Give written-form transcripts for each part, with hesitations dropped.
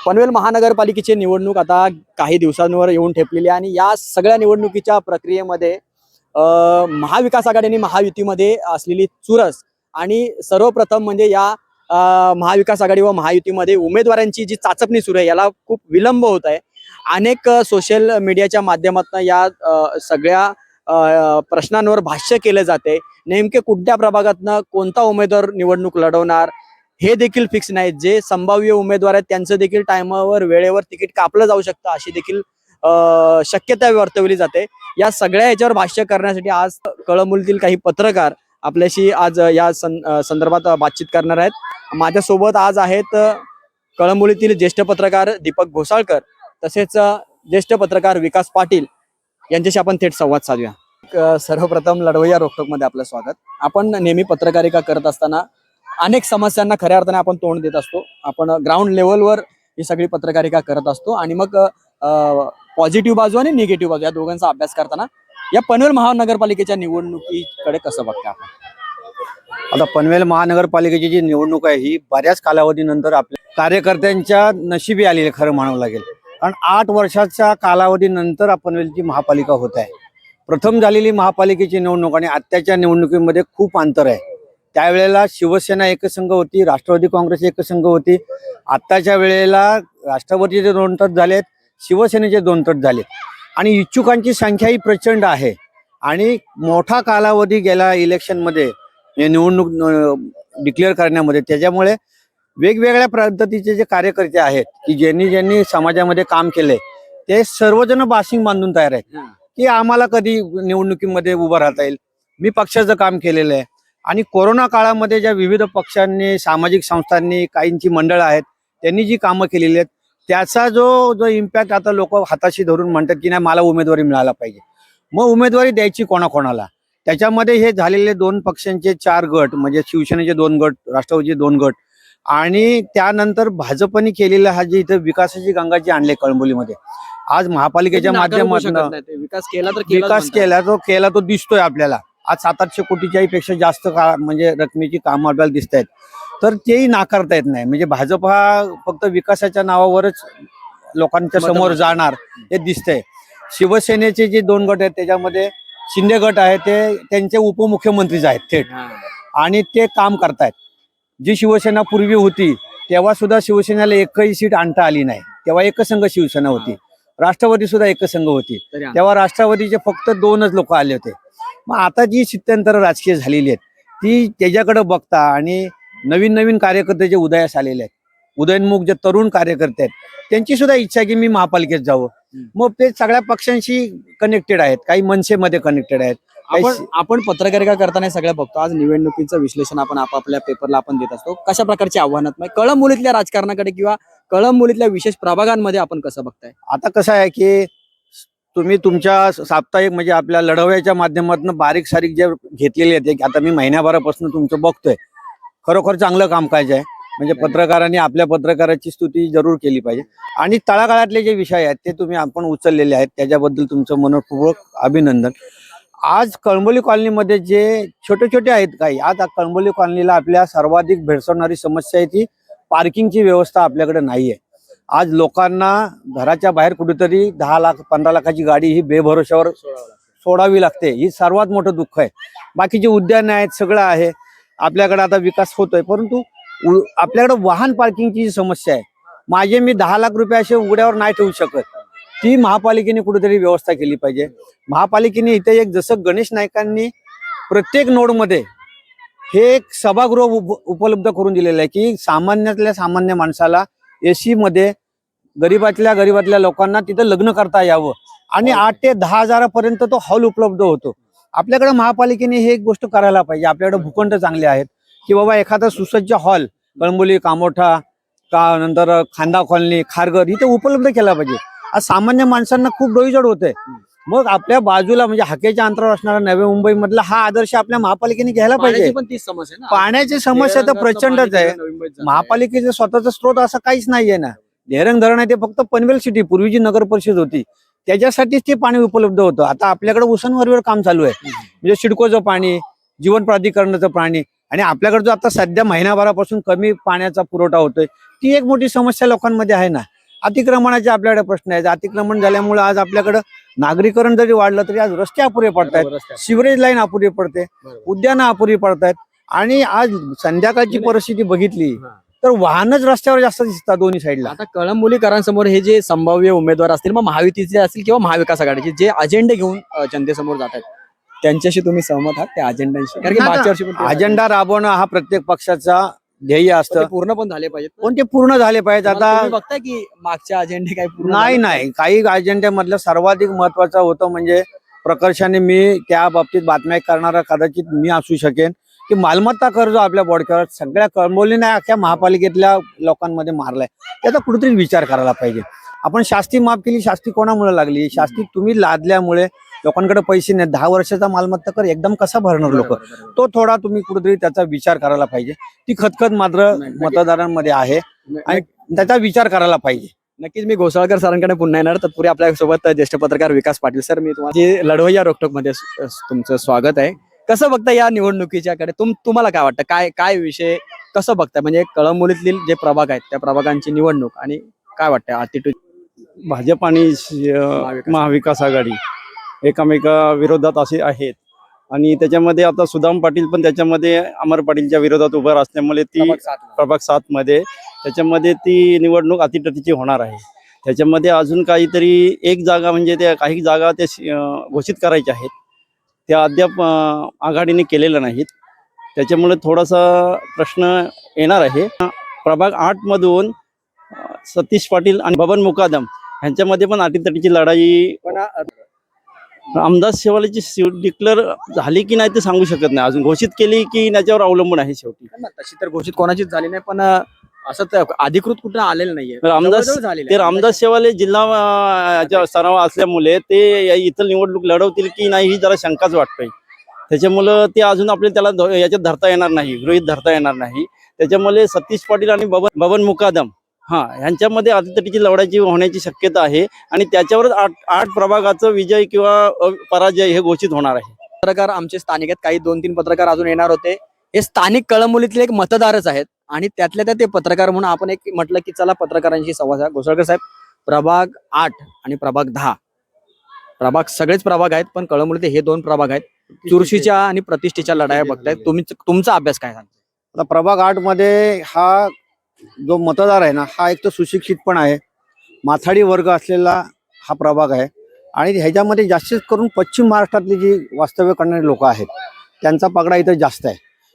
पनवेल महानगरपालिकेची निवडणूक आता काही दिवसांवर येऊन ठेपलेली आहे आणि या सगळ्या निवडणुकीच्या प्रक्रियेमध्ये महाविकास आघाडी आणि महायुतीमध्ये असलेली चुरस आणि सर्वप्रथम म्हणजे या महाविकास आघाडी व महायुतीमध्ये उमेदवारांची जी चाचपणी सुरू आहे याला खूप विलंब होत आहे। अनेक सोशल मीडियाच्या माध्यमातून या सगळ्या प्रश्नांवर भाष्य केले जाते। नेमके कुठल्या प्रभागातनं कोणता उमेदवार निवडणूक लढवणार हे देखील फिक्स नाही। जे संभाव्य उमेदवार आहेत त्यांचं देखील टाइमवर वेळेवर तिकीट कापलं जाऊ शकतं अशी देखील शक्यता वर्तवली जाते। या सगळ्या याच्यावर भाष्य करण्यासाठी आज कळंबोलीतील काही पत्रकार आपल्याशी आज या संदर्भात बातचीत करणार आहेत। माझ्यासोबत आज आहेत कळंबोलीतील ज्येष्ठ पत्रकार दीपक घोसाळकर तसेच ज्येष्ठ पत्रकार विकास पाटील यांच्याशी आपण थेट संवाद साधूया। सर्वप्रथम लढवय्या रोखोकमध्ये आपलं स्वागत। आपण नेहमी पत्रकारिता करत असताना अनेक समस्यांना खऱ्या अर्थाने आपण तोंड देत असतो। आपण ग्राउंड लेवलवर ही सगळी पत्रकारिता करत असतो आणि मग पॉझिटिव्ह बाजू आणि निगेटिव्ह बाजू या दोघांचा अभ्यास करताना या पनवेल महानगरपालिकेच्या निवडणुकीकडे कसं बघता आपण? आता पनवेल महानगरपालिकेची जी निवडणूक आहे ही बऱ्याच कालावधीनंतर आपल्या कार्यकर्त्यांच्या नशिबी आलेली खरं म्हणावं लागेल। कारण 8 वर्षाच्या कालावधीनंतर पनवेलची महापालिका होत आहे। प्रथम झालेली महापालिकेची निवडणूक आणि आत्ताच्या निवडणुकीमध्ये खूप अंतर आहे। त्यावेळेला शिवसेना एकसंघ होती, राष्ट्रवादी काँग्रेस एकसंघ होती। आत्ताच्या वेळेला राष्ट्रवादीचे 2 तट झालेत, शिवसेनेचे 2 तट झालेत आणि इच्छुकांची संख्याही प्रचंड आहे। आणि मोठा कालावधी गेला इलेक्शनमध्ये निवडणूक डिक्लेअर करण्यामध्ये। त्याच्यामुळे वेगवेगळ्या पद्धतीचे जे कार्यकर्ते आहेत की ज्यांनी समाजामध्ये काम केले ते सर्वजण बाशिंग बांधून तयार आहेत की आम्हाला कधी निवडणुकीमध्ये उभं राहता येईल। मी पक्षाचं काम केलेलं आहे आणि कोरोना काळामध्ये ज्या विविध पक्षांनी, सामाजिक संस्थांनी, काहींची मंडळं आहेत त्यांनी जी कामं केलेली आहेत त्याचा जो इम्पॅक्ट आता लोक हाताशी धरून म्हणतात की नाही मला उमेदवारी मिळायला पाहिजे। मग उमेदवारी द्यायची कोणाकोणाला? त्याच्यामध्ये हे झालेले 2 पक्षांचे 4 गट म्हणजे शिवसेनेचे 2 गट, राष्ट्रवादीचे 2 गट आणि त्यानंतर भाजपने केलेला हा जे इथं विकासाची गंगा जी आणले कळंबोलीमध्ये आज महापालिकेच्या माध्यमातून विकास केला तो दिसतोय आपल्याला। आज 700-800 कोटीच्याही पेक्षा जास्त म्हणजे रकमेची कामं आपल्याला दिसत आहेत, तर तेही नाकारता येत नाही। म्हणजे भाजप हा फक्त विकासाच्या नावावरच लोकांच्या समोर जाणार हे दिसतंय। शिवसेनेचे जे 2 गट आहेत त्याच्यामध्ये शिंदे गट आहे ते त्यांचे उपमुख्यमंत्रीच आहेत थेट आणि ते काम करतायत। जी शिवसेना पूर्वी होती तेव्हा सुद्धा शिवसेनेला एकही सीट आणता आली नाही, तेव्हा एकसंघ शिवसेना होती। राष्ट्रवादी सुद्धा एकसंघ होती, तेव्हा राष्ट्रवादीचे फक्त 2च लोक आले होते। मग आता जी स्थित्यंतर राजकीय झालेली आहेत ती त्याच्याकडे बघता आणि नवीन कार्यकर्ते जे उदयास आलेले आहेत, उदयनमुख जे तरुण कार्यकर्ते आहेत त्यांची सुद्धा इच्छा की मी महापालिकेत जावं। मग ते सगळ्या पक्षांशी कनेक्टेड आहेत, काही मनसेमध्ये कनेक्टेड आहेत। आपण पत्रकारिता करताना सगळं बघतो। आज निवडणुकीचं विश्लेषण आपण आपापल्या पेपरला आपण देत असतो। कशा प्रकारची आव्हानात्मक कळंबोलीतल्या राजकारणाकडे किंवा कळंबोलीतल्या विशेष प्रभागांमध्ये आपण कसं बघताय? आता कसं आहे की तुम्ही तुमच्या साप्ताहिक म्हणजे आपल्या लढवयाच्या माध्यमातून बारीक सारीक जे घेतलेले आहेत, आता मी महिन्याभरापासून तुमचं बघतोय, खरोखर चांगलं कामकाज आहे। म्हणजे पत्रकारांनी आपल्या पत्रकाराची स्तुती जरूर केली पाहिजे आणि तळागाळातले जे विषय आहेत ते आपण उचललेले आहेत, त्याच्याबद्दल तुमचं मनपूर्वक अभिनंदन। आज कळंबोली कॉलनीमध्ये जे छोटे आहेत काही, आज कळंबोली कॉलनीला आपल्या सर्वाधिक भेडसावणारी समस्या आहे ती पार्किंगची व्यवस्था आपल्याकडे नाहीये। आज लोकांना घराच्या बाहेर कुठेतरी 10 लाख 15 लाखाची गाडी ही बेभरोशावर सोडावी लागते, ही सर्वात मोठं दुःख आहे। बाकीचे उद्यान आहेत, सगळं आहे आपल्याकडे, आता विकास होतोय, परंतु आपल्याकडे वाहन पार्किंगची जी समस्या आहे, माझे मी 10 लाख रुपये असे उघड्यावर नाही ठेवू शकत, ती महापालिकेने कुठेतरी व्यवस्था केली पाहिजे। महापालिकेने इथे एक जसं गणेश नाईकांनी प्रत्येक नोडमध्ये हे एक सभागृह उपलब्ध करून दिलेलं आहे की सामान्यातल्या सामान्य माणसाला AC मध्ये गरीबातल्या लोकांना तिथं लग्न करता यावं आणि 8 ते 10 हजारापर्यंत तो हॉल उपलब्ध होतो। आपल्याकडे महापालिकेने हे एक गोष्ट करायला पाहिजे। आपल्याकडे भूखंड चांगले आहेत की बाबा एखादा सुसज्ज हॉल कळंबोली, कामोठा, नंतर खांदा कॉलनी, खारघर इथे उपलब्ध केला पाहिजे। आज सामान्य माणसांना खूप डोईजड होते। मग आपल्या बाजूला म्हणजे हाकेच्या अंतरावर असणारा नवी मुंबई मधला हा आदर्श आपल्या महापालिकेने घ्यायला पाहिजे। पाण्याची समस्या तर प्रचंडच आहे। महापालिकेचे स्वतःचा स्रोत असा काहीच नाहीये ना। धेरंग धरण आहे ते फक्त पनवेल सिटी पूर्वी जी नगर परिषद होती त्याच्यासाठीच ते पाणी उपलब्ध होतं। आता आपल्याकडे उसनवरवर काम चालू आहे, म्हणजे सिडकोचं पाणी, जीवन प्राधिकरणाचं पाणी, आणि आपल्याकडे जो आता सध्या महिनाभरापासून कमी पाण्याचा पुरवठा होतोय, ती एक मोठी समस्या लोकांमध्ये आहे ना. अतिक्रमणाचे आपल्याकडे प्रश्न आहेत. अतिक्रमण झाल्यामुळे आज आपल्याकडं नागरीकरण जरी वाढलं तरी आज रस्ते अपुरे पडतायत, सिवरेज लाईन अपुरी पडते, उद्यानं अपुरी पडतायत. आणि आज संध्याकाळची परिस्थिती बघितली तर वाहनच रस्त्यावर जास्त दिसतात दोन्ही साईडला. आता कळंबोलीकरांसमोर हे जे संभाव्य उमेदवार असतील, मग महायुतीचे असतील किंवा महाविकास आघाडीचे, जे अजेंडे घेऊन जनतेसमोर जात आहेत, त्यांच्याशी तुम्ही सहमत आहात त्या अजेंड्यांशी? कारण की मागच्या वर्षी पण ते अजेंडा राबवणं हा प्रत्येक पक्षाचा ध्येय पण असतं, ते पूर्ण पण झाले पाहिजेत. पण ते पूर्ण झाले पाहिजेत. आता तुम्ही बघताय की मागच्या अजेंडे काही पूर्ण नाही झाले? नाही काही अजेंड्यामधलं सर्वाधिक महत्वाचं होतं म्हणजे प्रकर्षाने मी त्या बाबतीत बातम्या करणारा कदाचित मी असू शकेन की मालमत्ता कर जो आपल्या बोडक्यावर सगळ्या कळंबोलीने अख्ख्या महापालिकेतल्या लोकांमध्ये मारलाय, त्याचा कुठेतरी विचार करायला पाहिजे. आपण शास्ती माफ केली, शास्ती कोणामुळे लागली? शास्ती तुम्ही लादल्यामुळे लोकांकडे पैसे नाही. 10 वर्षाचा मालमत्ता कर एकदम कसा भरणार लोक? तो थोडा तुम्ही कुठेतरी त्याचा विचार करायला पाहिजे. ती खतखत मात्र मतदारांमध्ये आहे आणि त्याचा विचार करायला पाहिजे. नक्कीच मी घोसाळकर सरांकडे पुन्हा येणार. तत्पूर्वी आपल्यासोबत ज्येष्ठ पत्रकार विकास पाटील सर, मी तुम्हाला लढवय्या रोकटोक मध्ये तुमचं स्वागत आहे. कसं बघता या निवडणुकीच्या कडे? तुम्हाला काय वाटतं, काय विषय कसं बघताय? म्हणजे कळंबोलीतील जे प्रभाग आहेत त्या प्रभागांची निवडणूक आणि काय वाटतं अतिटू भाजप आणि महाविकास आघाडी एकामेका विरोधात असे आहेत आणि त्याच्यामध्ये आता सुदाम पाटील पण त्याच्यामध्ये अमर पाटीलच्या विरोधात उभं असल्यामुळे ती प्रभाग 7 मध्ये त्याच्यामध्ये ती निवडणूक अतिटतीची होणार आहे. त्याच्यामध्ये अजून काहीतरी एक जागा म्हणजे त्या काही जागा ते घोषित करायच्या आहेत, त्या अद्याप आघाडीने केलेल्या नाहीत. त्याच्यामुळे थोडासा प्रश्न येणार आहे. प्रभाग 8 मधून सतीश पाटील आणि बबन मुकादम ह्यांच्यामध्ये पण अटीतटीची लढाई. आमदार शेवालीची सीट डिक्लेअर झाली की नाही ते सांगू शकत नाही, अजून घोषित केली की त्याच्यावर अवलंबून आहे शेवटी. तशी तर घोषित कोणाचीच झाली नाही, पण असं तर अधिकृत कुठं आलेलं नाहीये. ते रामदास शेवाले जिल्हा सराव असल्यामुळे ते इथं निवडणूक लढवतील की नाही ही जरा शंकाच वाटतोय. त्याच्यामुळं ते अजून आपल्याला त्याला याच्यात धरता येणार नाही, गृहीत धरता येणार नाही. त्याच्यामुळे सतीश पाटील आणि बबन मुकादम ह्यांच्यामध्ये अतितटीची लढाई होण्याची शक्यता आहे आणि त्याच्यावरच 8 प्रभागाचं विजय किंवा पराजय हे घोषित होणार आहे. पत्रकार आमचे स्थानिक आहेत, काही 2-3 पत्रकार अजून येणार होते. हे स्थानिक कळंबोलीतले एक मतदारच आहेत आणि त्यातल्या त्यात ते पत्रकार म्हणून आपण एक म्हटलं की चला पत्रकारांशी संवाद साधा. घोसाळकर साहेब, प्रभाग 8 आणि प्रभाग 10 प्रभाग सगळेच प्रभाग आहेत, पण कळंबोलीतले हे 2 प्रभाग आहेत. चुरशीच्या आणि प्रतिष्ठेच्या लढाया बघतायत. तुमचा अभ्यास काय सांगतो? आता प्रभाग 8 मध्ये हा जो मतदार आहे ना, हा एक तर सुशिक्षित पण आहे, माथाडी वर्ग असलेला हा प्रभाग आहे आणि ह्याच्यामध्ये जास्तीत करून पश्चिम महाराष्ट्रातली जी वास्तव्य करणारी लोक आहेत त्यांचा पगडा इथं जास्त आहे.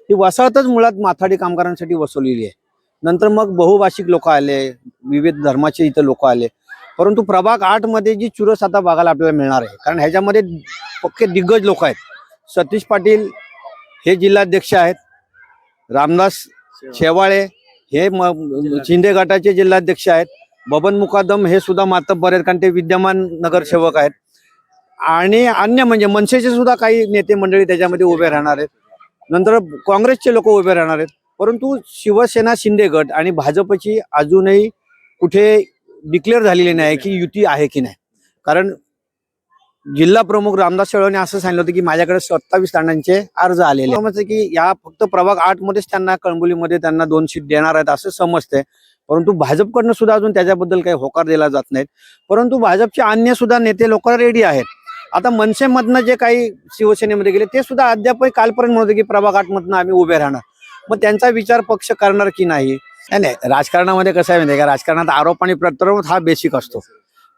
ही वसाहतच मुळात माथाडी कामगारांसाठी वसवलेली आहे. नंतर मग बहुभाषिक लोक आले, विविध धर्माचे इथं लोक आले. परंतु प्रभाग 8 मध्ये जी चुरस आता बघायला आपल्याला मिळणार आहे, कारण ह्याच्यामध्ये पक्के दिग्गज लोक आहेत. सतीश पाटील हे जिल्हाध्यक्ष आहेत, रामदास शेवाळे हे शिंदे गटाचे जिल्हाध्यक्ष आहेत, बबन मुकादम हे सुद्धा मातब्बर आहेत कारण ते विद्यमान नगरसेवक आहेत आणि अन्य म्हणजे मनसेचे सुद्धा काही नेते मंडळी त्याच्यामध्ये उभे राहणार आहेत. नंतर काँग्रेसचे लोक उभे राहणार आहेत. परंतु शिवसेना शिंदे गट आणि भाजपची अजूनही कुठे डिक्लेअर झालेली नाही की युती आहे की नाही. कारण जिल्हा प्रमुख रामदास शेवाळेंनी असं सांगितलं होतं की माझ्याकडे 27 तांड्यांचे अर्ज आलेले आहेत की या फक्त प्रभाग 8 मध्येच त्यांना कळंबोलीमध्ये त्यांना 2 सीट देणार आहेत असं समजतंय. परंतु भाजपकडनं सुद्धा अजून त्याच्याबद्दल काही होकार दिला जात नाहीत. परंतु भाजपचे अन्य सुद्धा नेते लोक रेडी आहेत. आता मनसेमधनं जे काही शिवसेनेमध्ये गेले ते सुद्धा अद्याप कालपर्यंत म्हणत होते की प्रभाग 8 मधनं आम्ही उभे राहणार. मग त्यांचा विचार पक्ष करणार की नाही? नाही, राजकारणामध्ये कसं आहे माहिती आहे का, राजकारणात आरोप आणि प्रत्यारोप हा बेसिक असतो.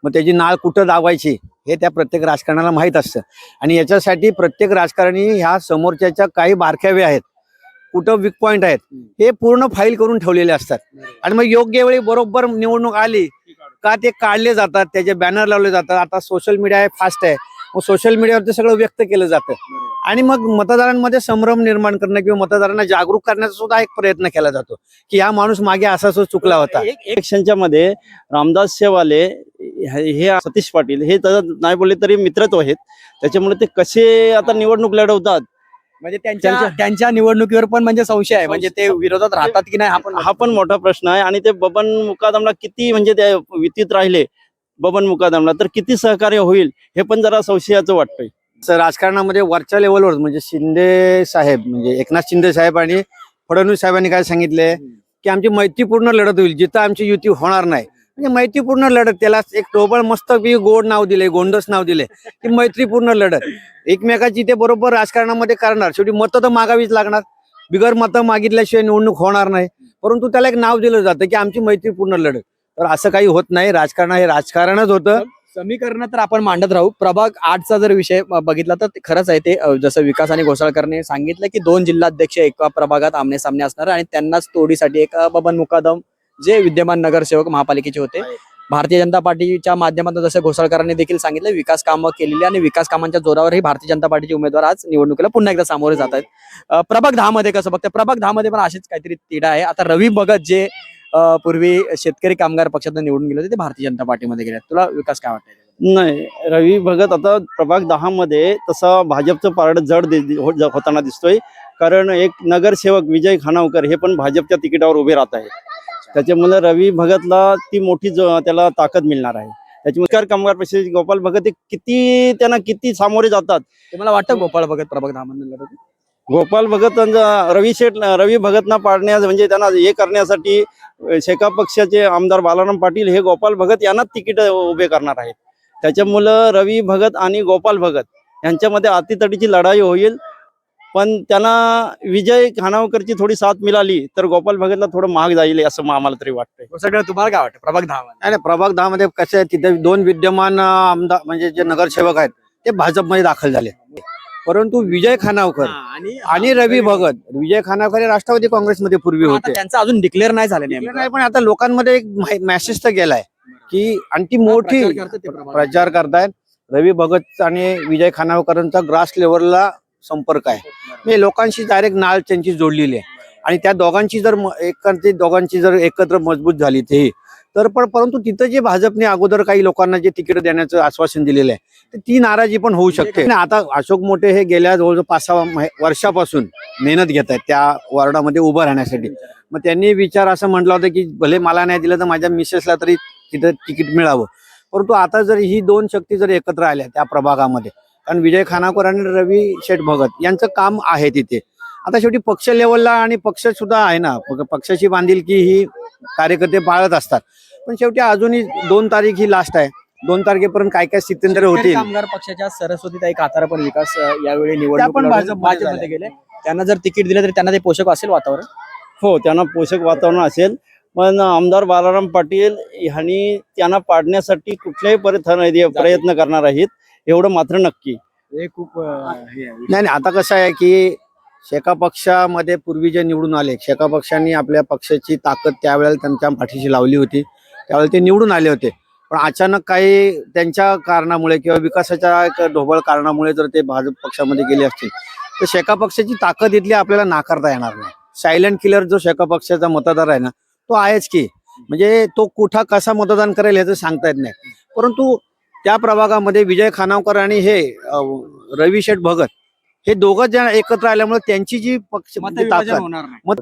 मग त्याची नाळ कुठं दाबायची हे त्या प्रत्येक राजकारणाला माहीत असतं आणि याच्यासाठी प्रत्येक राजकारणी ह्या समोरच्याच्या काही बारकावे आहेत, कुठं वीक पॉईंट आहेत हे पूर्ण फाईल करून ठेवलेले असतात आणि मग योग्य वेळी बरोबर निवडणूक आली का ते काढले जातात, त्याचे बॅनर लावले जातात. आता सोशल मीडिया फास्ट आहे, मग सोशल मीडियावर ते सगळं व्यक्त केलं जातं आणि मग मतदारांमध्ये संभ्रम निर्माण करणं किंवा मतदारांना जागरूक करण्याचा सुद्धा एक प्रयत्न केला जातो की हा माणूस मागे असाच चुकला होता. इलेक्शनच्या मध्ये रामदास शेवाले हे सतीश पाटील हे नाही बोलले तरी मित्रच आहेत. त्याच्यामुळे ते कसे आता निवडणूक लढवतात म्हणजे त्यांच्या निवडणुकीवर पण म्हणजे संशय आहे, म्हणजे ते विरोधात राहतात की नाही हा पण मोठा प्रश्न आहे. आणि ते बबन मुकादमला किती म्हणजे त्या वितीत राहिले बबन मुकादमला तर किती सहकार्य होईल हे पण जरा संशयाचं वाटतंय. राजकारणामध्ये वरच्या लेवलवर म्हणजे शिंदे साहेब म्हणजे एकनाथ शिंदे साहेब आणि फडणवीस साहेबांनी काय सांगितले की आमची मैत्रीपूर्ण लढत होईल, जिथं आमची युती होणार नाही. म्हणजे मैत्रीपूर्ण लढत, त्याला एक टोबळ मस्त गोड नाव दिले, गोंडस नाव दिले की मैत्रीपूर्ण लढत. एकमेकाची ते बरोबर राजकारणामध्ये करणार. शेवटी मतं तर मागावीच लागणार, बिगर मतं मागितल्याशिवाय निवडणूक होणार नाही. परंतु त्याला एक नाव दिलं जातं की आमची मैत्रीपूर्ण लढत. तर असं काही होत नाही. राजकारण हे राजकारणच होतं. समीकरण तर आपण मांडत राहू. प्रभाग 8चा जर विषय बघितला तर खरंच आहे ते जसं विकास आणि घोसाळकरने सांगितलं की 2 जिल्हाध्यक्ष एका प्रभागात आमने सामने असणार आणि त्यांनाच तोडीसाठी एक बबन मुकादम जे विद्यमान नगरसेवक महापालिकेचे होते. भारतीय जनता पार्टीच्या माध्यमातून जसं घोसाळकरांनी देखील सांगितलं विकास कामं केलेली आणि विकास कामांच्या जोरावरही भारतीय जनता पार्टीचे उमेदवार आज निवडणुकीला पुन्हा एकदा सामोरे जात आहेत. प्रभाग 10 मध्ये कसं बघतं? प्रभाग 10 मध्ये पण अशीच काहीतरी तिढा आहे. आता रवी भगत जे पूर्वी शेतकरी कामगार पक्षातून निवडून गेले होते ते भारतीय जनता पार्टीमध्ये गेले. तुला विकास काय वाटतं? नाही, रवी भगत आता प्रभाग 10 मध्ये तसा भाजपचं पारड जड होताना दिसतोय. कारण एक नगरसेवक विजय खानावकर हे पण भाजपच्या तिकिटावर उभे राहत आहेत. त्याच्यामुळे रवी भगतला ती मोठी त्याला ताकद मिळणार आहे. त्याच्यामुळे कामगार पक्षाचे गोपाल भगत हे त्यांना किती सामोरे जातात. तुम्हाला वाटतं गोपाळ भगत प्रभाग 10 मध्ये लढवतील? गोपाल भगत रवी भगतना पाडण्यास म्हणजे त्यांना हे करण्यासाठी शेका पक्षाचे आमदार बालाराम पाटील हे गोपाल भगत यांनाच तिकीट उभे करणार आहेत. त्याच्यामुळं रवी भगत आणि गोपाल भगत यांच्यामध्ये अटीतटीची लढाई होईल. पण त्यांना विजय खानावकरची थोडी साथ मिळाली तर गोपाल भगतला थोडं महाग जाईल असं आम्हाला तरी वाटतंय. सगळं तुम्हाला काय वाटतं प्रभाग 10 मध्ये? नाही, प्रभाग 10 मध्ये कसं आहे, तिथे 2 विद्यमान आमदार म्हणजे जे नगरसेवक आहेत ते भाजपमध्ये दाखल झाले. परंतु विजय खानावकर आणि रवी भगत, विजय खानावकर हे राष्ट्रवादी काँग्रेसमध्ये पूर्वी आता होते. त्यांचं अजून डिक्लेअर नाही झालं नेमकं. नाही, पण आता लोकांमध्ये एक मेसेज तर गेलाय की आणि ती मोठी प्रचार करतात ते प्रभाग. प्रचार करतायत. रवी भगत आणि विजय खानावकरांचा ग्रास लेवलला संपर्क आहे. म्हणजे लोकांशी डायरेक्ट नाळ त्यांची जोडलेली आहे आणि त्या दोघांची जर एकत्र मजबूत झाली ते तर परंतु तिथं जे भाजपने अगोदर काही लोकांना जे तिकीट देण्याचं आश्वासन दिलेलं आहे तर ती नाराजी पण होऊ शकते. आणि आता अशोक मोठे हे गेल्या जवळजवळ 5-6 वर्षापासून मेहनत घेत आहेत त्या वॉर्डामध्ये उभं राहण्यासाठी. मग त्यांनी विचार असं म्हटलं होतं की भले मला नाही दिलं तर माझ्या मिसेसला तरी तिथं तिकीट मिळावं. परंतु आता जर ही 2 शक्ती जर एकत्र आल्या त्या प्रभागामध्ये, कारण विजय खानावकर आणि रवी शेठ भगत यांचं काम आहे तिथे. आता शेवटी पक्ष लेवलला आणि पक्ष सुद्धा आहे ना, पक्षाची बांधिलकी ही कार्यकर्ते पाळत असतात. पण शेवटी अजूनही 2 तारीख ही लास्ट आहे. 2 तारखेपर्यंत काय काय स्थित्यंतर होतील. कामगार पक्षाच्या सरस्वतीताई कातारा पण विकास यावेळी त्या निवडणूक पण लढवून भाजपमध्ये भाजपमध्ये गेले. त्यांना जर तिकीट दिलं तरी त्यांना ते पोषक असेल वातावरण. हो, त्यांना पोषक वातावरण असेल. पण आमदार बालाराम पाटील ह्यांनी त्यांना पाडण्यासाठी कुठल्याही प्रयत्न करणार आहेत एवढं मात्र नक्की. हे खूप नाही, आता कसं आहे की शेका पक्षामध्ये पूर्वी जे निवडून आले, शेका पक्षांनी आपल्या पक्षाची ताकद त्यावेळेला त्यांच्या पाठीशी लावली होती, त्यावेळेला ते निवडून आले होते. पण अचानक काही त्यांच्या कारणामुळे किंवा विकासाच्या एक ढोबळ कारणामुळे जर ते भाजप पक्षामध्ये गेले असतील तर शेका पक्षाची ताकद इथली आपल्याला नाकारता येणार नाही. सायलेंट किलर जो शेका पक्षाचा मतदार आहे ना तो आहेच की, म्हणजे तो कुठं कसा मतदान करेल ह्याचं सांगता येत नाही. परंतु त्या प्रभागामध्ये विजय खानावकर आणि हे रवी शेठ भगत हे दोघं जण एकत्र आल्यामुळे त्यांची जी पक्ष मतविभाजन होणार नाही.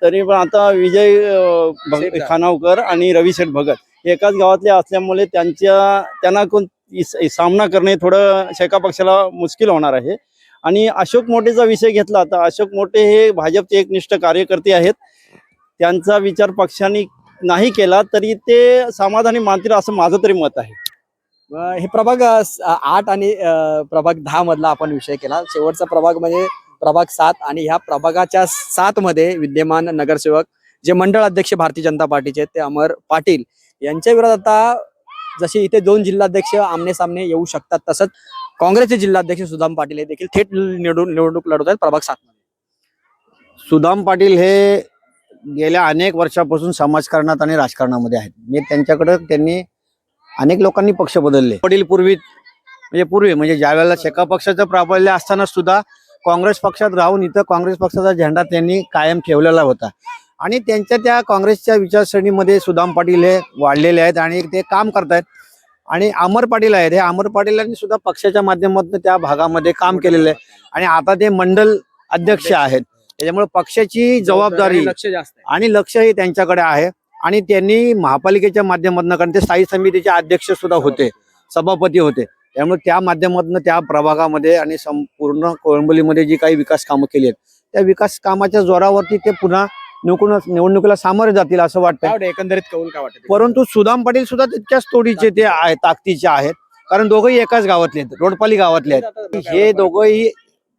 तरी पण आता विजय खानावकर आणि रवी शेठ भगत एकाच गावातले असल्यामुळे त्यांना सामना करणे थोडं शेका पक्षाला मुश्किल होणार आहे. आणि अशोक मोठेचा विषय घेतला तर अशोक मोठे हे भाजपचे एकनिष्ठ कार्यकर्ते आहेत. त्यांचा विचार पक्षाने नाही केला तरी ते समाधानी मानतील असं माझं तरी मत आहे. हे प्रभाग 8 आणि प्रभाग 10 मधला आपण विषय केला. शेवटचा प्रभाग म्हणजे प्रभाग 7 आणि ह्या प्रभागाच्या 7 मध्ये विद्यमान नगरसेवक जे मंडळ अध्यक्ष भारतीय जनता पार्टीचे आहेत ते अमर पाटील यांच्या विरोधात आता जसे इथे 2 जिल्हाध्यक्ष आमने सामने येऊ शकतात तसंच काँग्रेसचे जिल्हाध्यक्ष सुदाम पाटील हे देखील थेट निवडणूक लढवत आहेत प्रभाग 7 मध्ये. सुदाम पाटील हे गेल्या अनेक वर्षापासून समाजकारणात आणि राजकारणामध्ये आहेत. त्यांनी अनेक लोकांनी पक्ष बदलले. वडील पूर्वी म्हणजे ज्या वेळेला शेका पक्षाचं प्राबल्य असताना सुद्धा काँग्रेस पक्षात राहून इथं काँग्रेस पक्षाचा झेंडा त्यांनी कायम ठेवलेला होता आणि त्यांच्या त्या काँग्रेसच्या विचारसरणीमध्ये सुदाम पाटील हे वाढलेले आहेत आणि ते काम करतायत. आणि अमर पाटील आहेत, हे अमर पाटीलांनी सुद्धा पक्षाच्या माध्यमातून त्या भागामध्ये काम केलेलं आहे आणि आता ते मंडल अध्यक्ष आहेत. त्याच्यामुळे पक्षाची जबाबदारी लक्ष जास्त आहे. आणि लक्षही त्यांच्याकडे आहे. आणि त्यांनी महापालिकेच्या माध्यमातून, कारण ते स्थायी समितीचे अध्यक्ष सुद्धा होते, सभापती होते, त्यामुळे त्या माध्यमातून त्या प्रभागामध्ये आणि संपूर्ण कोळंबोलीमध्ये जी काही विकास कामं केली आहेत त्या विकास कामाच्या जोरावरती ते पुन्हा निवडणुकीला सामोरे जातील असं काय वाटतं. वाटतं एकंदरीत कौल काय वाटतं? परंतु सुदाम पाटील सुद्धा तितक्याच तोडीचे ते आहेत, ताकदीचे आहेत, कारण दोघंही एकाच गावातले आहेत, रोडपाली गावातले आहेत. हे दोघंही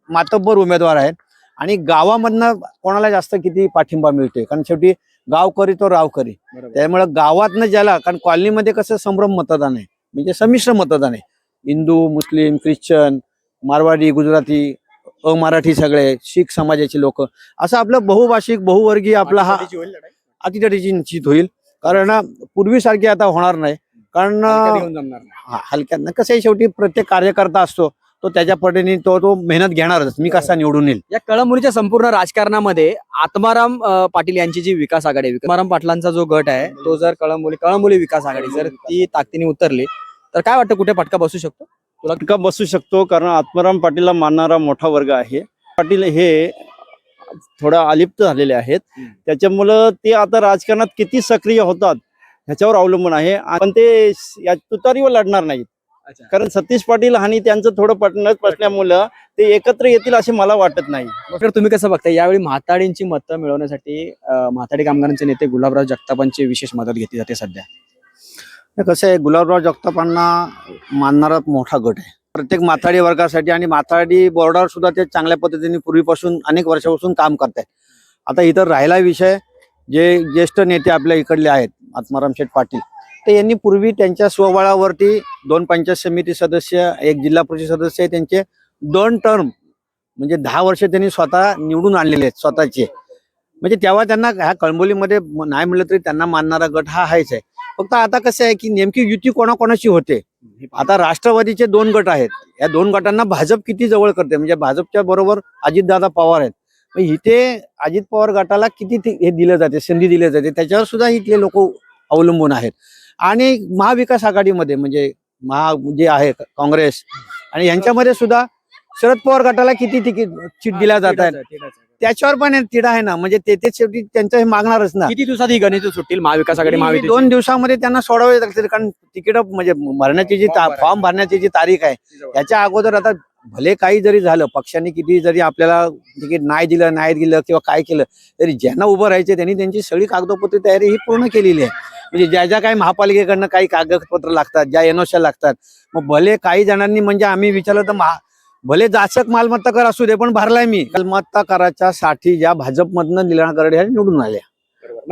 मातब्बर उमेदवार आहेत आणि गावामधनं कोणाला जास्त किती पाठिंबा मिळतोय, कारण शेवटी गावकरी तो रावकरी. बरोबर. त्यामुळे गावातनं ज्याला, कारण कॉलनीमध्ये कसं संभ्रम मतदान आहे, म्हणजे संमिश्र मतदान आहे. हिंदू, मुस्लिम, ख्रिश्चन, मारवाडी, गुजराती, अमराठी, सगळे शीख समाजाचे लोक, असं आपलं बहुभाषिक बहुवर्गीय आपला हा पाठीची होईल लढाई? अतितटीची निश्चित होईल. कारण पूर्वीसारखी आता होणार नाही, कारण हलक्यात घेऊन जमणार नाही. हलक्यात कसं आहे, शेवटी प्रत्येक कार्यकर्ता असतो तो त्याच्या पटीने तो मेहनत घेणारच, मी कसा निवडून येईल. या कळमनुरीच्या संपूर्ण राजकारणामध्ये आत्माराम पाटील यांची जी विकास आघाडी आहे, आत्माराम पाटलांचा जो गट आहे तो जर कळमनुरी विकास आघाडी जर ती ताकदीने उतरली तर काय वाटतं कुठे फटका बसू शकतो? फटका बसू शकतो, कारण आत्माराम पाटीलला मानणारा मोठा वर्ग आहे. पाटील हे थोडा अलिप्त झालेले आहेत, त्याच्यामुळं ते आता राजकारणात किती सक्रिय होतात ह्याच्यावर अवलंबून आहे. पण ते या तुतारीवर लढणार नाहीत, कारण सतीश पाटील आणि त्यांचं थोडं पटणं असल्यामुळं ते एकत्र येतील असे मला वाटत नाही. तर तुम्ही कसं बघता यावेळी म्हाताडींची मतं मिळवण्यासाठी म्हाताडी कामगारांचे नेते गुलाबराव जगतापांची विशेष मदत घेतली जाते सध्या? कसं आहे, गुलाबराव जगतापांना मानणारा मोठा गट आहे प्रत्येक माथाडी वर्गासाठी, आणि माथाडी बोर्डावर सुद्धा ते चांगल्या पद्धतीने पूर्वीपासून अनेक वर्षापासून काम करतायत. आता इथं राहिला विषय, जे ज्येष्ठ नेते आपल्या इकडले आहेत आत्माराम शेठ पाटील, तर यांनी पूर्वी त्यांच्या स्वबळावरती 2 पंचायत समिती सदस्य, 1 जिल्हा परिषद सदस्य, त्यांचे 2 टर्म म्हणजे 10 वर्ष त्यांनी स्वतः निवडून आणलेले आहेत स्वतःचे. म्हणजे तेव्हा त्यांना ह्या कळंबोलीमध्ये नाही म्हणलं तरी त्यांना मानणारा गट हा आहेच आहे. फक्त आता कसं आहे की नेमकी युती कोणाकोणाची होते. आता राष्ट्रवादीचे 2 गट आहेत, या 2 गटांना भाजप किती जवळ करते, म्हणजे भाजपच्या बरोबर अजितदादा पवार आहेत, इथे अजित पवार गटाला किती हे दिलं जाते, संधी दिली जाते, त्याच्यावर सुद्धा इथले लोक अवलंबून आहेत. आणि महाविकास आघाडीमध्ये म्हणजे जे आहे काँग्रेस, आणि यांच्यामध्ये सुद्धा शरद पवार गटाला किती तिकीट दिल्या जात आहेत, त्याच्यावर पण तिढा आहे ना. म्हणजे ते शेवटी त्यांचं हे मागणारच ना. किती दिवसात ही गणित सुटतील महाविकास आघाडी महायुती? 2 दिवसामध्ये त्यांना सोडावे लागतील, कारण तिकीट म्हणजे भरण्याची जी फॉर्म भरण्याची जी तारीख आहे याच्या अगोदर, आता भले काही जरी झालं, पक्षांनी किती जरी आपल्याला तिकीट नाही दिलं किंवा काय केलं तरी, ज्यांना उभं राहायचे त्यांनी त्यांची सगळी कागदपत्र तयारी ही पूर्ण केलेली आहे. म्हणजे ज्या काही महापालिकेकडनं काही कागदपत्र लागतात, ज्या एनओसी लागतात, मग भले काही जणांनी म्हणजे आम्ही विचारलं तर भले जाचक मालमत्ता कर असू दे, पण भरलाय मी. मालमत्ता कराच्या साठी ज्या भाजपमधनं निलंगा करडे निवडून आले.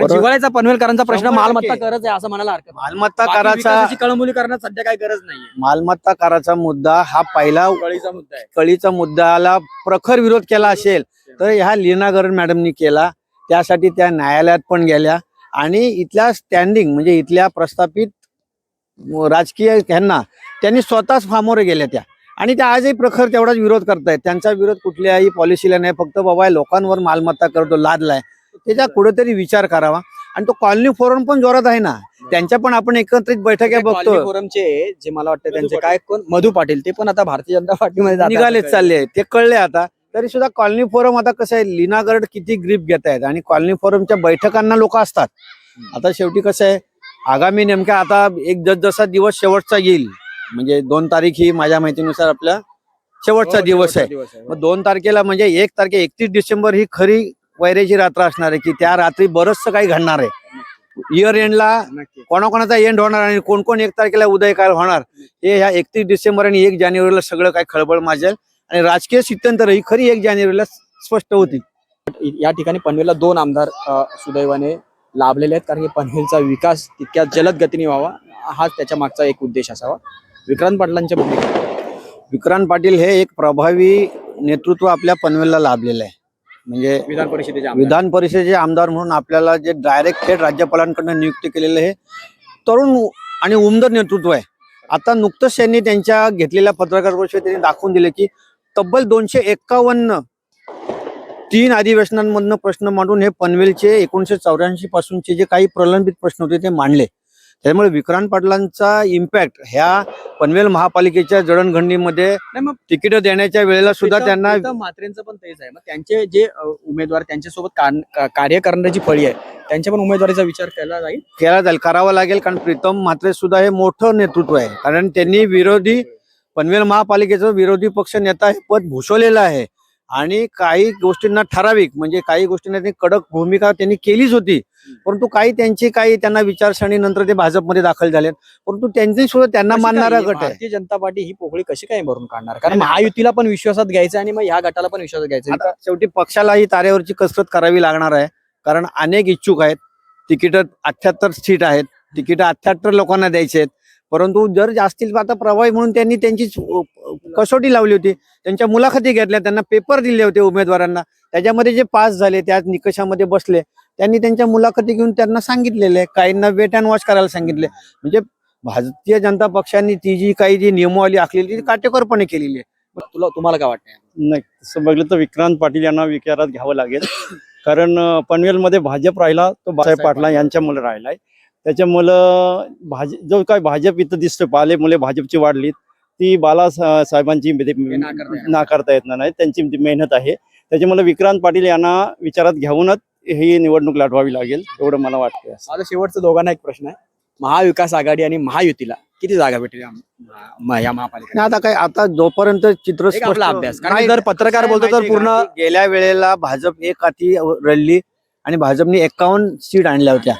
जिव्हाळ्याचा पनवेलकरांचा प्रश्न 100% मालमत्ता करच आहे असं म्हणायला हरकत नाही. मालमत्ता बाकी कराचा विकासाची कळमनुरी करण्यात सध्या काही गरज नाहीये. मालमत्ता कराचा मुद्दा हा पहिला कळीचा मुद्दा आहे. कळीचा मुद्द्याला प्रखर विरोध केला असेल तर ह्या लीना गरड मॅडमनी केला. त्यासाठी त्या न्यायालयात पण गेल्या, आणि इथल्या स्टँडिंग म्हणजे इथल्या प्रस्थापित राजकीय ह्यांना त्यांनी स्वतःच सामोरे गेल्या त्या, आणि त्या आजही प्रखर तेवढाच विरोध करतायत. त्यांचा विरोध कुठल्याही पॉलिसीला नाही, फक्त बाबा लोकांवर मालमत्ता करतो लादलाय, त्याचा कुठेतरी विचार करावा. आणि तो कॉलनी फोरम पण जोरात आहे ना, त्यांच्या पण आपण एकत्रित बैठका बघतो. कॉलनी फोरमचे जे मला वाटतं त्यांचे काय कोण मधू पाटील, ते पण आता भारतीय जनता पार्टीमध्ये जातात. निघालेच चालले, ते कळले आता. तरी सुद्धा कॉलनी फोरम आता कसं आहे, लीना गरड किती ग्रीप घेत आहेत, आणि कॉलनी फोरमच्या बैठकांना लोक असतात. आता शेवटी कसं आहे, आगामी नेमका आता एक जसा दिवस शेवटचा येईल, म्हणजे 2 तारीख ही माझ्या माहितीनुसार आपला शेवटचा दिवस आहे. मग 2 तारखेला म्हणजे 1 तारखे 31 डिसेंबर ही खरी वैरेची रात्र असणार आहे, की त्या रात्री बरंचसं काही घडणार आहे. इयर एंडला कोणाकोणाचा एंड होणार आणि कोण कोण 1 तारखेला उदयकाल होणार, हे ह्या 31 डिसेंबर आणि 1 जानेवारीला सगळं काही खळबळ माजेल, आणि राजकीय स्थित्यंतर ही खरी 1 जानेवारीला स्पष्ट होतील. या ठिकाणी पनवेलला 2 आमदार सुदैवाने लाभलेले आहेत, कारण की पनवेलचा विकास तितक्या जलद गतीने व्हावा हाच त्याच्या मागचा एक उद्देश असावा. विक्रांत पाटलांच्या भूमिका. विक्रांत पाटील हे एक प्रभावी नेतृत्व आपल्या पनवेलला लाभलेलं आहे. म्हणजे विधान परिषदेचे आमदार म्हणून आपल्याला जे डायरेक्ट थेट राज्यपालांकडून नियुक्ती केलेलं हे तरुण आणि उमदर नेतृत्व आहे. आता नुकतंच त्यांनी त्यांच्या घेतलेल्या पत्रकार परिषदेत त्यांनी दाखवून दिले की तब्बल 251 3 अधिवेशनांमधनं प्रश्न मांडून हे पनवेलचे 1984 पासूनचे जे काही प्रलंबित प्रश्न होते ते मांडले. त्यामुळे विक्रांत पाटलांचा इम्पॅक्ट ह्या पनवेल महापालिकेच्या जडणघडणीमध्ये तिकीट देण्याच्या वेळेला सुद्धा त्यांना म्हात्रेंचं पण तेच आहे. मग त्यांचे जे उमेदवार त्यांच्यासोबत कार्य करण्याची फळी आहे, त्यांच्या पण उमेदवारीचा विचार केला जाईल करावा लागेल. कारण प्रीतम म्हात्रे सुद्धा हे मोठं नेतृत्व आहे, कारण त्यांनी पनवेल महापालिकेचं विरोधी पक्ष नेता हे पद भूषवलेलं आहे. आणि काही गोष्टींना ठराविक म्हणजे काही गोष्टींना त्यांनी कडक भूमिका त्यांनी केलीच होती, परंतु काही त्यांना विचारसरणी नंतर ते भाजपमध्ये दाखल झालेत, परंतु त्यांनी सुद्धा त्यांना कशी मानणारा काय गट आहे. भारतीय जनता पार्टी ही पोकळी कशी काय भरून काढणार? कारण नाही, महायुतीला पण विश्वासात घ्यायचं आणि मग ह्या गटाला पण विश्वासात घ्यायचं. आता शेवटी पक्षालाही तारेवरची कसरत करावी लागणार आहे, कारण अनेक इच्छुक आहेत. तिकीट 78 सीट आहेत, तिकीट 78 लोकांना द्यायचे आहेत, परंतु जर जास्तीत आता प्रभावी म्हणून त्यांनी त्यांची कसोटी लावली होती, त्यांच्या मुलाखती घेतल्या, त्यांना पेपर दिले होते उमेदवारांना, त्याच्यामध्ये जे पास झाले त्या निकषामध्ये बसले, त्यांनी त्यांच्या मुलाखती घेऊन त्यांना सांगितलेले, काहींना वेट अँड वॉच करायला सांगितले. म्हणजे भारतीय जनता पक्षाने ती जी नियमावली आखलेली ती काटेकोरपणे केलेली आहे. तुम्हाला काय वाटतं? नाही, तसं बघितलं तर विक्रांत पाटील यांना विचारात घ्यावं लागेल. कारण पनवेलमध्ये भाजप राहिला तो बाळासाहेब पाटला यांच्यामुळे राहिलाय. त्याच्यामुळं जो काय भाजप इथं दिसतं, पाले मुले भाजपची वाढली, ती साहेबांची नाकारता येत नाही, त्यांची मेहनत आहे. त्याच्यामुळे विक्रांत पाटील यांना विचारात घेऊनच ही निवडणूक लढवावी लागेल, एवढं मला वाटतं. आता शेवटचं दोघांना एक प्रश्न आहे, महाविकास आघाडी आणि महायुतीला किती जागा भेटतील या महापालिकेत? आता जोपर्यंत चित्र एक आपला अभ्यास, कारण नाही, जर पत्रकार बोलतो तर पूर्ण गेल्या वेळेला भाजप एक हाती रडली आणि भाजपने 51 सीट आणल्या होत्या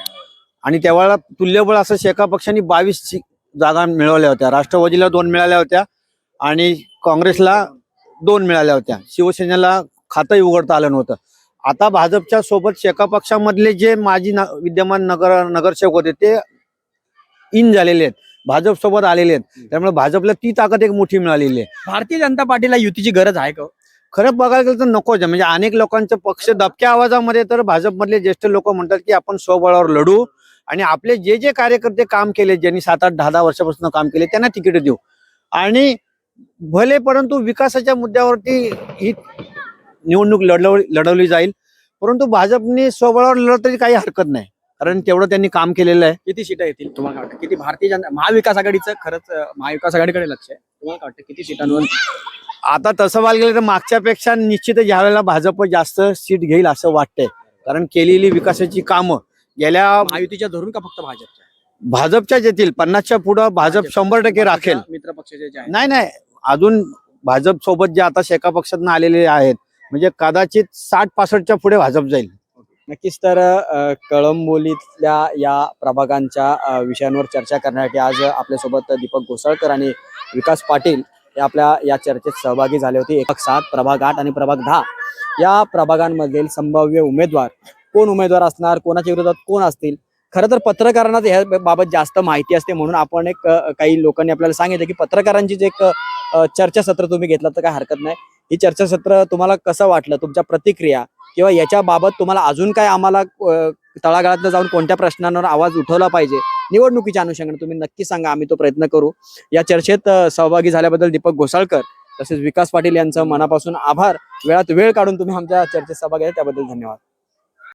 आणि त्यावेळेला तुल्यबळ असं शेका पक्षांनी 22 जागा मिळवल्या होत्या. राष्ट्रवादीला 2 मिळाल्या होत्या आणि काँग्रेसला 2 मिळाल्या होत्या. शिवसेनेला खातंही उघडता आलं नव्हतं. आता भाजपच्या सोबत शेका पक्षामधले जे माजी विद्यमान नगरसेवक होते ते इन झालेले आहेत, भाजप सोबत आलेले आहेत. त्यामुळे भाजपला ती ताकद एक मोठी मिळालेली आहे. भारतीय जनता पार्टीला युतीची गरज आहे का? खरं बघायला गेलं तर नकोच आहे. म्हणजे अनेक लोकांचे पक्ष दबक्या आवाजामध्ये तर भाजपमधले ज्येष्ठ लोक म्हणतात की आपण स्वबळावर लढू आणि आपले जे कार्यकर्ते काम केले, ज्यांनी 7, 8, 10 वर्षापासून काम केले, त्यांना तिकीट देऊ आणि भले, परंतु विकासाच्या मुद्द्यावरती ही निवडणूक लढवली जाईल. परंतु भाजपने स्वबळावर लढलं तरी काही हरकत नाही, कारण तेवढं त्यांनी काम केलेलं आहे. किती सीटा येतील तुम्हाला वाटतं? किती भारतीय जनता महाविकास आघाडीचं खरंच महाविकास आघाडीकडे लक्ष आहे, तुम्हाला वाटतं किती सीटांवर? आता तसं बघायला गेलं तर मागच्यापेक्षा निश्चितच यावेळेला भाजप जास्त सीट घेईल असं वाटतंय, कारण केलेली विकासाची कामं गेल्या महायुतीच्या धरून का फक्त भाजपच्याच येतील. 50च्या पुढं भाजप 100% राखेल. मित्र पक्षाचे जे आहेत. नाही, अजून भाजप सोबत जे आता शेका पक्षातून आलेले आहेत, म्हणजे कदाचित 60-65च्या पुढे भाजप जाईल. नक्कीच. तर कळंबोलीतल्या या प्रभागांच्या विषयांवर चर्चा करण्यासाठी आज आपल्यासोबत दीपक घोसाळकर आणि विकास पाटील हे आपल्या या चर्चेत सहभागी झाले होते. 7 प्रभाग 8 आणि प्रभाग 10 या प्रभागांमधील संभाव्य उमेदवार कोण उमेदवार असणार, कोणाच्या विरोधात कोण असतील, खरं तर पत्रकारांना ह्या बाबत जास्त माहिती असते, म्हणून आपण काही लोकांनी आपल्याला सांगितलं की पत्रकारांची जे एक चर्चासत्र तुम्ही घेतलं तर काय हरकत नाही. ही चर्चासत्र तुम्हाला कसं वाटलं, तुमच्या प्रतिक्रिया किंवा याच्या बाबत तुम्हाला अजून काय आम्हाला तळागाळात जाऊन कोणत्या प्रश्नांवर आवाज उठवला पाहिजे निवडणुकीच्या अनुषंगाने तुम्ही नक्की सांगा, आम्ही तो प्रयत्न करू. या चर्चेत सहभागी झाल्याबद्दल दीपक घोसाळकर तसेच विकास पाटील यांचं मनापासून आभार. वेळात वेळ काढून तुम्ही आमच्या चर्चेत सहभागी आहे त्याबद्दल धन्यवाद.